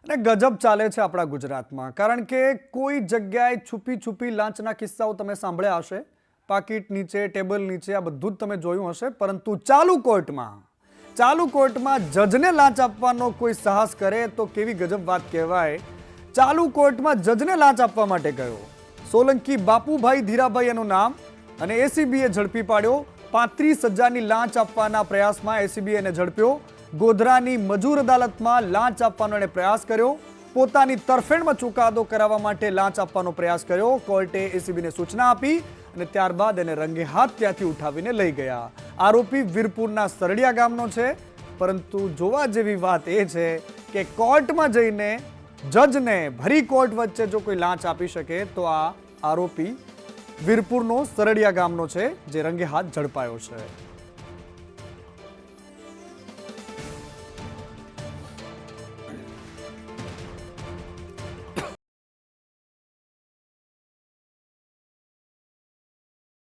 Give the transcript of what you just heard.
અને ગજબ ચાલે છે આપણા ગુજરાતમાં, કારણ કે કોઈ જગ્યાએ છુપી છુપી લાંચના કિસ્સાઓ તમે સાંભળ્યા હશે, પાકીટ નીચે, ટેબલ નીચે, આ બધું જ તમે જોયું હશે. પરંતુ ચાલુ કોર્ટમાં જજને લાંચ આપવાનો કોઈ સાહસ કરે તો કેવી ગજબ વાત કહેવાય. ચાલુ કોર્ટમાં જજને લાંચ આપવા માટે ગયો સોલંકી બાપુભાઈ ધીરાભાઈ એનું નામ, અને એસીબીએ ઝડપી પાડ્યો. 35,000ની લાંચ આપવાના પ્રયાસમાં એસીબીએ એને ઝડપ્યો. ગોધરાની મજૂર અદાલતમાં લાંચ આપવાનો એણે પ્રયાસ કર્યો. પોતાની તરફેણમાં ચુકાદો કરાવવા માટે લાંચ આપવાનો પ્રયાસ કર્યો. કોર્ટે એસીબીને સૂચના આપી અને ત્યારબાદ એને રંગે હાથ ત્યાંથી ઉઠાવીને લઈ ગયા. આરોપી વીરપુરના સરડિયા ગામનો છે. પરંતુ જોવા જેવી વાત એ છે કે કોર્ટમાં જઈને જજને ભરી કોર્ટ વચ્ચે જો કોઈ લાંચ આપી શકે તો આ આરોપી વીરપુરનો સરડિયા ગામનો છે, જે રંગે હાથ ઝડપાયો છે.